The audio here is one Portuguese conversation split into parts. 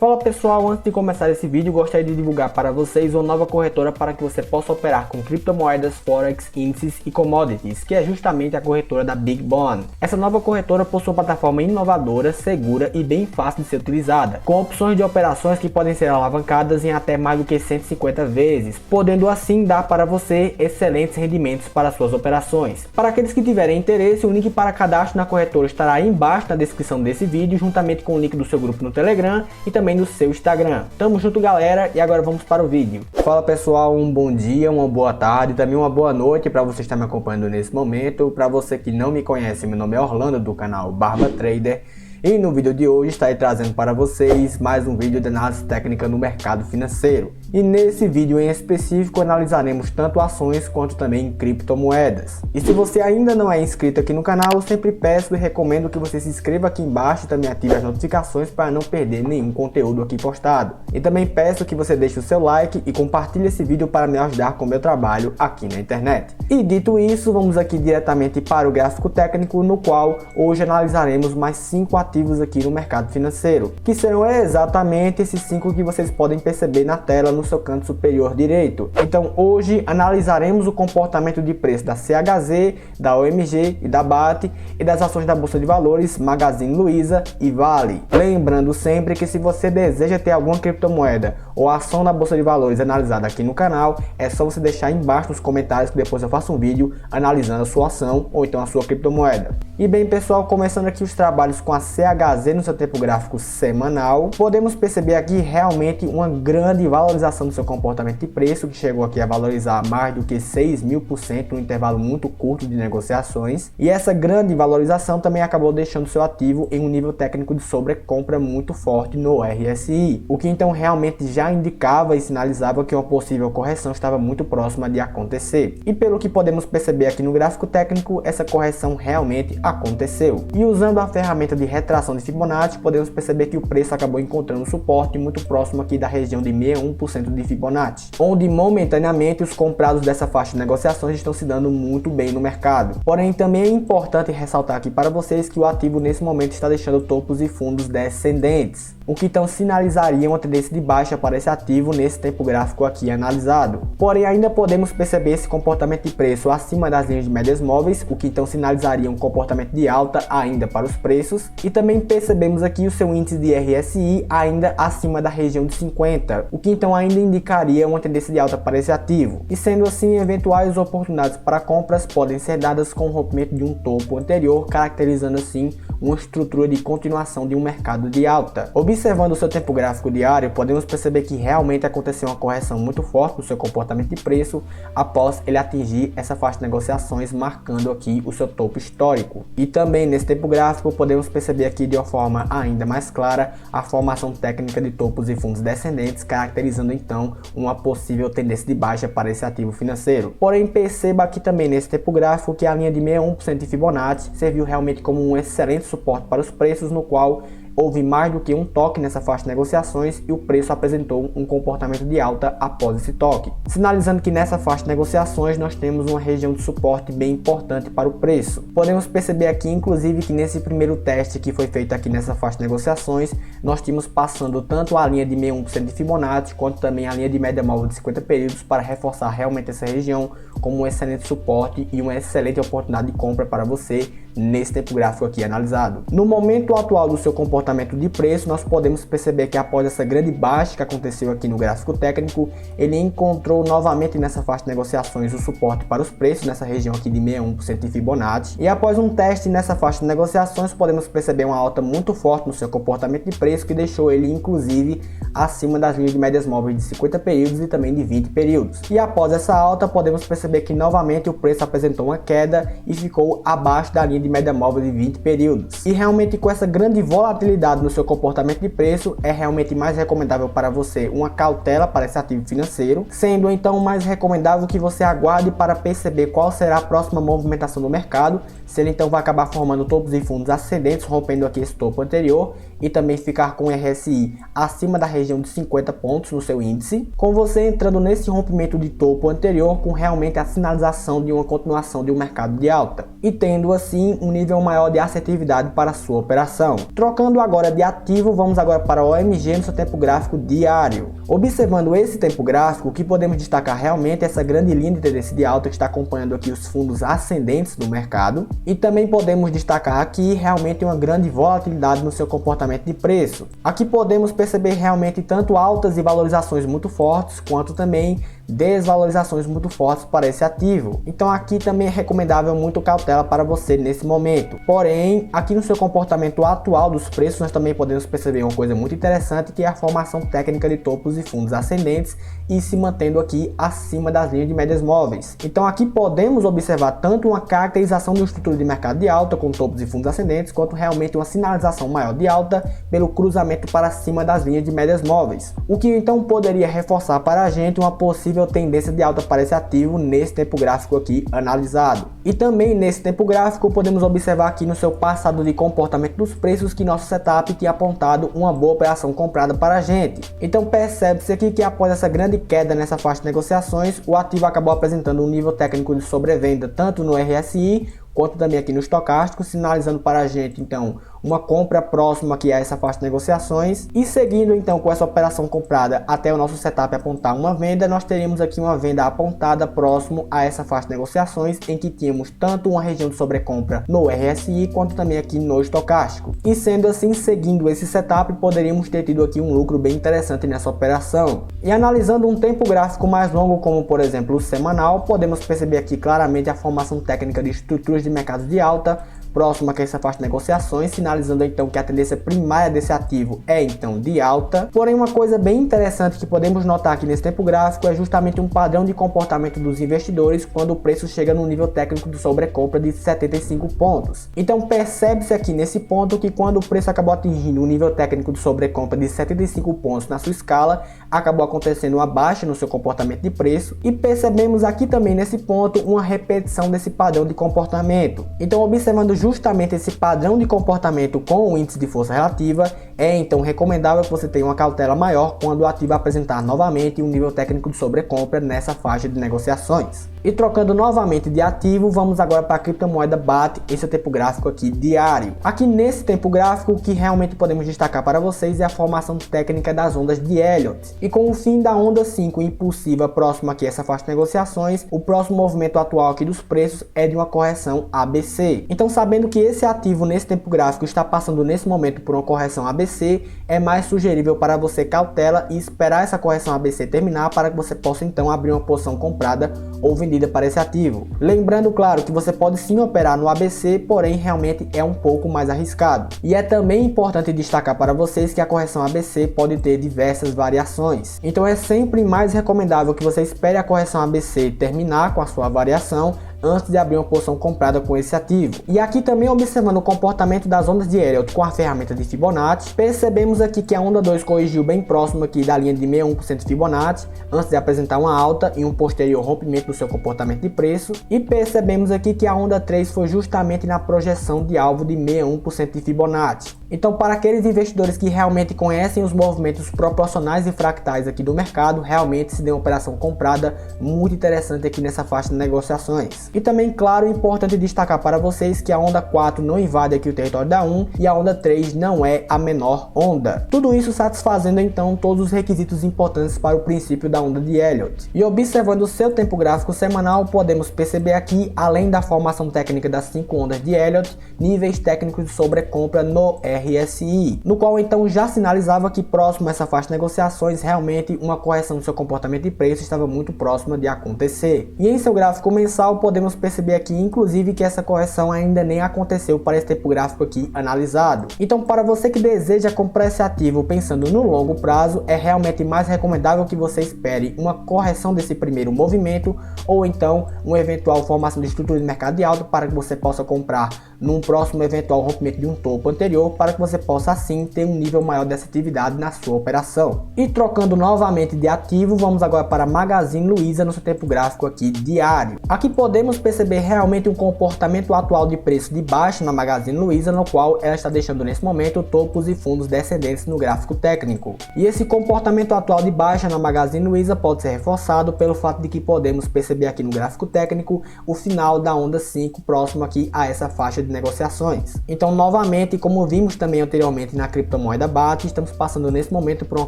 Fala pessoal, antes de começar esse vídeo, gostaria de divulgar para vocês uma nova corretora para que você possa operar com criptomoedas, forex, índices e commodities, que é justamente a corretora da Big Bone. Essa nova corretora possui uma plataforma inovadora, segura e bem fácil de ser utilizada, com opções de operações que podem ser alavancadas em até mais do que 150 vezes, podendo assim dar para você excelentes rendimentos para suas operações. Para aqueles que tiverem interesse, o link para cadastro na corretora estará aí embaixo na descrição desse vídeo, juntamente com o link do seu grupo no Telegram e também no seu Instagram. Tamo junto, galera, e agora vamos para o vídeo. Fala pessoal, um bom dia, uma boa tarde, também uma boa noite para você estar me acompanhando nesse momento. Para você que não me conhece, meu nome é Orlando do canal Barba Trader. E no vídeo de hoje estarei trazendo para vocês mais um vídeo de análise técnica no mercado financeiro. E nesse vídeo em específico analisaremos tanto ações quanto também criptomoedas. E se você ainda não é inscrito aqui no canal, eu sempre peço e recomendo que você se inscreva aqui embaixo e também ative as notificações para não perder nenhum conteúdo aqui postado. E também peço que você deixe o seu like e compartilhe esse vídeo para me ajudar com o meu trabalho aqui na internet. E dito isso, vamos aqui diretamente para o gráfico técnico, no qual hoje analisaremos mais 5 ativos aqui no mercado financeiro, que serão exatamente esses 5 que vocês podem perceber na tela no seu canto superior direito. Então hoje analisaremos o comportamento de preço da CHZ, da OMG e da BAT e das ações da Bolsa de Valores, Magazine Luiza e Vale. Lembrando sempre que se você deseja ter alguma criptomoeda ou ação da Bolsa de Valores analisada aqui no canal, é só você deixar aí embaixo nos comentários que depois eu faço um vídeo analisando a sua ação ou então a sua criptomoeda. E bem pessoal, começando aqui os trabalhos com a CHZ no seu tempo gráfico semanal, podemos perceber aqui realmente uma grande valorização do seu comportamento de preço, que chegou aqui a valorizar mais do que 6.000% num intervalo muito curto de negociações. E essa grande valorização também acabou deixando seu ativo em um nível técnico de sobrecompra muito forte no RSI, o que então realmente já indicava e sinalizava que uma possível correção estava muito próxima de acontecer. E pelo que podemos perceber aqui no gráfico técnico, essa correção realmente aconteceu. E usando a ferramenta de retração de Fibonacci, podemos perceber que o preço acabou encontrando suporte muito próximo aqui da região de 61% de Fibonacci, onde momentaneamente os comprados dessa faixa de negociações estão se dando muito bem no mercado. Porém, também é importante ressaltar aqui para vocês que o ativo nesse momento está deixando topos e fundos descendentes, o que então sinalizaria uma tendência de baixa para esse ativo nesse tempo gráfico aqui analisado. Porém, ainda podemos perceber esse comportamento de preço acima das linhas de médias móveis, o que então sinalizaria um comportamento de alta ainda para os preços. E também percebemos aqui o seu índice de RSI ainda acima da região de 50, o que então ainda indicaria uma tendência de alta para esse ativo. E sendo assim, eventuais oportunidades para compras podem ser dadas com o rompimento de um topo anterior, caracterizando assim uma estrutura de continuação de um mercado de alta. Observando o seu tempo gráfico diário, podemos perceber que realmente aconteceu uma correção muito forte no seu comportamento de preço após ele atingir essa faixa de negociações, marcando aqui o seu topo histórico. E também nesse tempo gráfico podemos perceber aqui de uma forma ainda mais clara a formação técnica de topos e fundos descendentes, caracterizando então uma possível tendência de baixa para esse ativo financeiro. Porém, perceba aqui também nesse tempo gráfico que a linha de 61% de Fibonacci serviu realmente como um excelente suporte para os preços, no qual houve mais do que um toque nessa faixa de negociações e o preço apresentou um comportamento de alta após esse toque, sinalizando que nessa faixa de negociações nós temos uma região de suporte bem importante para o preço. Podemos perceber aqui inclusive que nesse primeiro teste que foi feito aqui nessa faixa de negociações, nós tínhamos passando tanto a linha de 61% de Fibonacci quanto também a linha de média móvel de 50 períodos para reforçar realmente essa região como um excelente suporte e uma excelente oportunidade de compra para você nesse tempo gráfico aqui analisado. No momento atual do seu comportamento de preço, nós podemos perceber que após essa grande baixa que aconteceu aqui no gráfico técnico, ele encontrou novamente nessa faixa de negociações o suporte para os preços nessa região aqui de 61% de Fibonacci. E após um teste nessa faixa de negociações, podemos perceber uma alta muito forte no seu comportamento de preço, que deixou ele inclusive acima das linhas de médias móveis de 50 períodos e também de 20 períodos. E após essa alta, podemos perceber que novamente o preço apresentou uma queda e ficou abaixo da linha de média móvel de 20 períodos. E realmente com essa grande volatilidade no seu comportamento de preço, é realmente mais recomendável para você uma cautela para esse ativo financeiro, sendo então mais recomendável que você aguarde para perceber qual será a próxima movimentação do mercado, se ele então vai acabar formando topos e fundos ascendentes, rompendo aqui esse topo anterior, e também ficar com o RSI acima da região região de 50 pontos no seu índice, com você entrando nesse rompimento de topo anterior com realmente a sinalização de uma continuação de um mercado de alta, e tendo assim um nível maior de assertividade para a sua operação. Trocando agora de ativo, vamos agora para o OMG no seu tempo gráfico diário. Observando esse tempo gráfico, o que podemos destacar realmente é essa grande linha de tendência de alta que está acompanhando aqui os fundos ascendentes do mercado, e também podemos destacar aqui realmente uma grande volatilidade no seu comportamento de preço. Aqui podemos perceber realmente tanto altas e valorizações muito fortes, quanto também desvalorizações muito fortes para esse ativo. Então aqui também é recomendável muito cautela para você nesse momento. Porém, aqui no seu comportamento atual dos preços, nós também podemos perceber uma coisa muito interessante, que é a formação técnica de topos e fundos ascendentes e se mantendo aqui acima das linhas de médias móveis. Então aqui podemos observar tanto uma caracterização de uma estrutura de mercado de alta com topos e fundos ascendentes, quanto realmente uma sinalização maior de alta pelo cruzamento para cima das linhas de médias móveis, o que então poderia reforçar para a gente uma possível tendência de alta para esse ativo nesse tempo gráfico aqui analisado. E também nesse tempo gráfico podemos observar aqui no seu passado de comportamento dos preços que nosso setup tinha apontado uma boa operação comprada para a gente. Então percebe-se aqui que após essa grande queda nessa faixa de negociações, o ativo acabou apresentando um nível técnico de sobrevenda tanto no RSI quanto também aqui no estocástico, sinalizando para a gente então uma compra próxima aqui a essa faixa de negociações, e seguindo então com essa operação comprada até o nosso setup apontar uma venda, nós teríamos aqui uma venda apontada próximo a essa faixa de negociações, em que tínhamos tanto uma região de sobrecompra no RSI quanto também aqui no estocástico, e sendo assim, seguindo esse setup, poderíamos ter tido aqui um lucro bem interessante nessa operação. E analisando um tempo gráfico mais longo, como por exemplo o semanal, podemos perceber aqui claramente a formação técnica de estruturas de mercado de alta próxima a essa faixa de negociações, sinalizando então que a tendência primária desse ativo é então de alta. Porém, uma coisa bem interessante que podemos notar aqui nesse tempo gráfico é justamente um padrão de comportamento dos investidores quando o preço chega no nível técnico de sobrecompra de 75 pontos. Então percebe-se aqui nesse ponto que quando o preço acabou atingindo um nível técnico de sobrecompra de 75 pontos na sua escala, acabou acontecendo uma baixa no seu comportamento de preço, e percebemos aqui também nesse ponto uma repetição desse padrão de comportamento. Então, observando justamente esse padrão de comportamento com o índice de força relativa, é então recomendável que você tenha uma cautela maior quando o ativo apresentar novamente um nível técnico de sobrecompra nessa faixa de negociações. E trocando novamente de ativo, vamos agora para a criptomoeda BAT, esse é o tempo gráfico aqui diário. Aqui nesse tempo gráfico, o que realmente podemos destacar para vocês é a formação técnica das ondas de Elliott. E com o fim da onda 5 impulsiva próxima aqui a essa faixa de negociações, o próximo movimento atual aqui dos preços é de uma correção ABC. Então, sabendo que esse ativo nesse tempo gráfico está passando nesse momento por uma correção ABC, é mais sugerível para você cautela e esperar essa correção ABC terminar para que você possa então abrir uma posição comprada ou vendida para esse ativo. Lembrando, claro, que você pode sim operar no ABC, porém realmente é um pouco mais arriscado. E é também importante destacar para vocês que a correção ABC pode ter diversas variações. Então é sempre mais recomendável que você espere a correção ABC terminar com a sua variação antes de abrir uma posição comprada com esse ativo. E aqui também, observando o comportamento das ondas de Elliott com a ferramenta de Fibonacci, percebemos aqui que a onda 2 corrigiu bem próximo aqui da linha de 61% de Fibonacci antes de apresentar uma alta e um posterior rompimento do seu comportamento de preço, e percebemos aqui que a onda 3 foi justamente na projeção de alvo de 61% de Fibonacci. Então, para aqueles investidores que realmente conhecem os movimentos proporcionais e fractais aqui do mercado, realmente se deu uma operação comprada muito interessante aqui nessa faixa de negociações. E também, claro, importante destacar para vocês que a onda 4 não invade aqui o território da 1 e a onda 3 não é a menor onda. Tudo isso satisfazendo então todos os requisitos importantes para o princípio da onda de Elliott. E observando o seu tempo gráfico semanal, podemos perceber aqui, além da formação técnica das 5 ondas de Elliott, níveis técnicos de sobrecompra no RSI, no qual então já sinalizava que próximo a essa faixa de negociações, realmente uma correção do seu comportamento de preço estava muito próxima de acontecer. E em seu gráfico mensal, podemos perceber aqui, inclusive, que essa correção ainda nem aconteceu para esse tempo gráfico aqui analisado. Então, para você que deseja comprar esse ativo pensando no longo prazo, é realmente mais recomendável que você espere uma correção desse primeiro movimento, ou então uma eventual formação de estrutura de mercado de alta para que você possa comprar num próximo eventual rompimento de um topo anterior, para para que você possa assim ter um nível maior de assertividade na sua operação. E trocando novamente de ativo, vamos agora para Magazine Luiza no seu tempo gráfico aqui diário. Aqui podemos perceber realmente um comportamento atual de preço de baixa na Magazine Luiza, no qual ela está deixando nesse momento topos e fundos descendentes no gráfico técnico. E esse comportamento atual de baixa na Magazine Luiza pode ser reforçado pelo fato de que podemos perceber aqui no gráfico técnico o final da onda 5 próximo aqui a essa faixa de negociações. Então, novamente, como vimos também anteriormente na criptomoeda BAT, estamos passando nesse momento por uma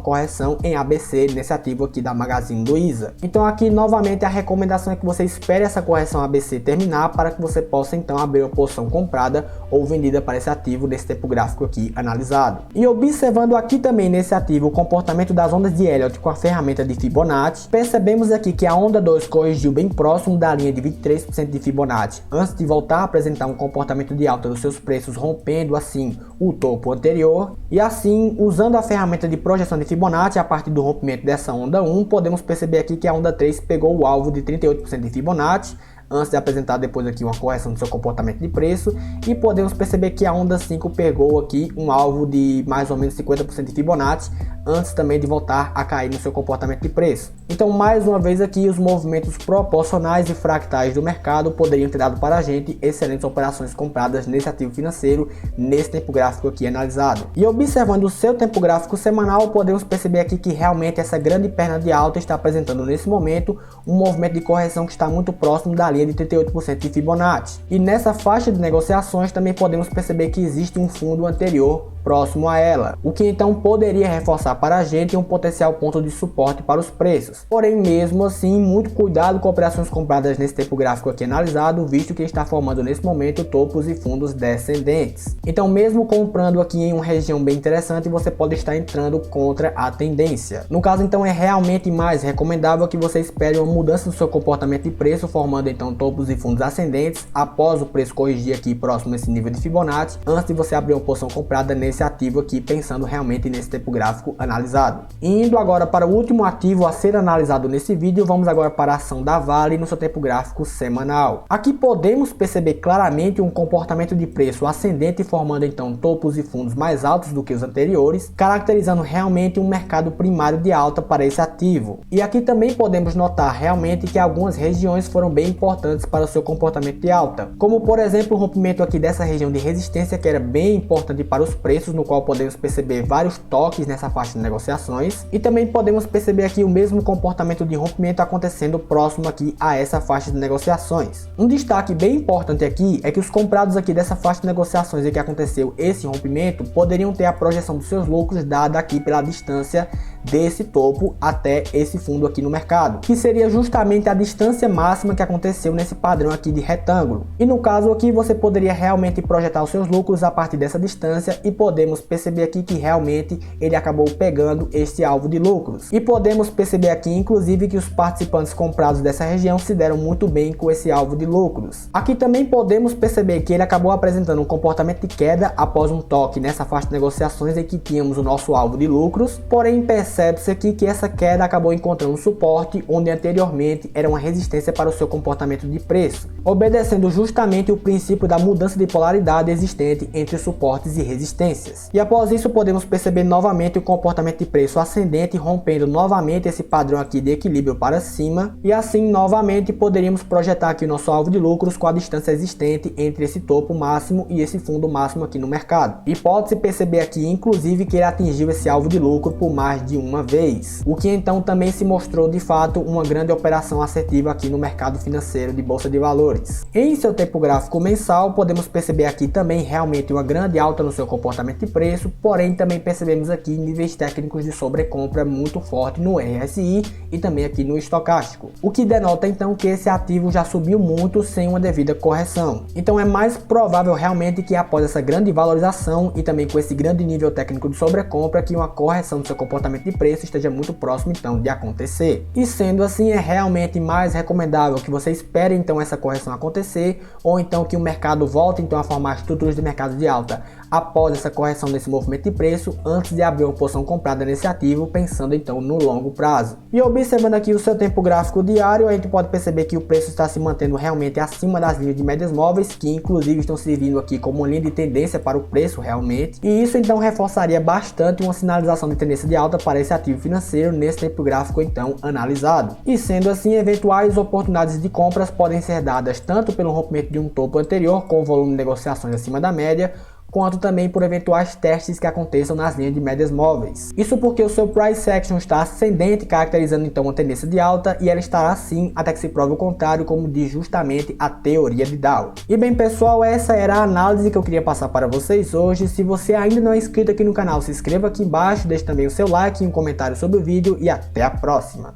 correção em ABC nesse ativo aqui da Magazine Luiza. Então aqui novamente a recomendação é que você espere essa correção ABC terminar para que você possa então abrir uma posição comprada ou vendida para esse ativo desse tempo gráfico aqui analisado. E observando aqui também nesse ativo o comportamento das ondas de Elliott com a ferramenta de Fibonacci, percebemos aqui que a onda 2 corrigiu bem próximo da linha de 23% de Fibonacci antes de voltar a apresentar um comportamento de alta dos seus preços, rompendo assim o topo anterior. E assim, usando a ferramenta de projeção de Fibonacci a partir do rompimento dessa onda 1, podemos perceber aqui que a onda 3 pegou o alvo de 38% de Fibonacci antes de apresentar depois aqui uma correção do seu comportamento de preço, e podemos perceber que a onda 5 pegou aqui um alvo de mais ou menos 50% de Fibonacci antes também de voltar a cair no seu comportamento de preço. Então, mais uma vez aqui, os movimentos proporcionais e fractais do mercado poderiam ter dado para a gente excelentes operações compradas nesse ativo financeiro, nesse tempo gráfico aqui analisado. E observando o seu tempo gráfico semanal, podemos perceber aqui que realmente essa grande perna de alta está apresentando nesse momento um movimento de correção que está muito próximo da linha de 38% de Fibonacci. E nessa faixa de negociações também podemos perceber que existe um fundo anterior próximo a ela, o que então poderia reforçar para a gente um potencial ponto de suporte para os preços. Porém, mesmo assim, muito cuidado com operações compradas nesse tempo gráfico aqui analisado, visto que está formando nesse momento topos e fundos descendentes. Então, mesmo comprando aqui em uma região bem interessante, você pode estar entrando contra a tendência. No caso, então, é realmente mais recomendável que você espere uma mudança no seu comportamento de preço, formando então topos e fundos ascendentes após o preço corrigir aqui próximo a esse nível de Fibonacci, antes de você abrir uma posição comprada nesse ativo aqui, pensando realmente nesse tempo gráfico analisado. Indo agora para o último ativo a ser analisado nesse vídeo, vamos agora para a ação da Vale no seu tempo gráfico semanal. Aqui podemos perceber claramente um comportamento de preço ascendente, formando então topos e fundos mais altos do que os anteriores, caracterizando realmente um mercado primário de alta para esse ativo. E aqui também podemos notar realmente que algumas regiões foram bem importantes para o seu comportamento de alta, como por exemplo o rompimento aqui dessa região de resistência, que era bem importante para os preços, no qual podemos perceber vários toques nessa faixa de negociações, e também podemos perceber aqui o mesmo comportamento de rompimento acontecendo próximo aqui a essa faixa de negociações. Um destaque bem importante aqui é que os comprados aqui dessa faixa de negociações em que aconteceu esse rompimento poderiam ter a projeção dos seus lucros dada aqui pela distância desse topo até esse fundo aqui no mercado, que seria justamente a distância máxima que aconteceu nesse padrão aqui de retângulo. E no caso aqui você poderia realmente projetar os seus lucros a partir dessa distância, e podemos perceber aqui que realmente ele acabou pegando esse alvo de lucros. E podemos perceber aqui inclusive que os participantes comprados dessa região se deram muito bem com esse alvo de lucros. Aqui também podemos perceber que ele acabou apresentando um comportamento de queda após um toque nessa faixa de negociações em que tínhamos o nosso alvo de lucros, porém percebe-se aqui que essa queda acabou encontrando um suporte onde anteriormente era uma resistência para o seu comportamento de preço, obedecendo justamente o princípio da mudança de polaridade existente entre suportes e resistências. E após isso podemos perceber novamente o comportamento de preço ascendente, rompendo novamente esse padrão aqui de equilíbrio para cima, e assim novamente poderíamos projetar aqui o nosso alvo de lucros com a distância existente entre esse topo máximo e esse fundo máximo aqui no mercado. E pode-se perceber aqui inclusive que ele atingiu esse alvo de lucro por mais de uma vez, o que então também se mostrou de fato uma grande operação assertiva aqui no mercado financeiro de bolsa de valores. Em seu tempo gráfico mensal podemos perceber aqui também realmente uma grande alta no seu comportamento de preço, porém também percebemos aqui níveis técnicos de sobrecompra muito forte no RSI e também aqui no estocástico, o que denota então que esse ativo já subiu muito sem uma devida correção. Então é mais provável realmente que após essa grande valorização e também com esse grande nível técnico de sobrecompra, que uma correção do seu comportamento de preço esteja muito próximo então de acontecer. E sendo assim, é realmente mais recomendável que você espere então essa correção acontecer, ou então que o mercado volte então a formar estruturas de mercado de alta após essa correção desse movimento de preço antes de abrir uma posição comprada nesse ativo, pensando então no longo prazo. E observando aqui o seu tempo gráfico diário, a gente pode perceber que o preço está se mantendo realmente acima das linhas de médias móveis, que inclusive estão servindo aqui como uma linha de tendência para o preço realmente, e isso então reforçaria bastante uma sinalização de tendência de alta para esse ativo financeiro nesse tempo gráfico então analisado. E sendo assim, eventuais oportunidades de compras podem ser dadas tanto pelo rompimento de um topo anterior com volume de negociações acima da média, quanto também por eventuais testes que aconteçam nas linhas de médias móveis. Isso porque o seu price action está ascendente, caracterizando então uma tendência de alta, e ela estará assim até que se prove o contrário, como diz justamente a teoria de Dow. E bem pessoal, essa era a análise que eu queria passar para vocês hoje. Se você ainda não é inscrito aqui no canal, se inscreva aqui embaixo, deixe também o seu like e um comentário sobre o vídeo, e até a próxima!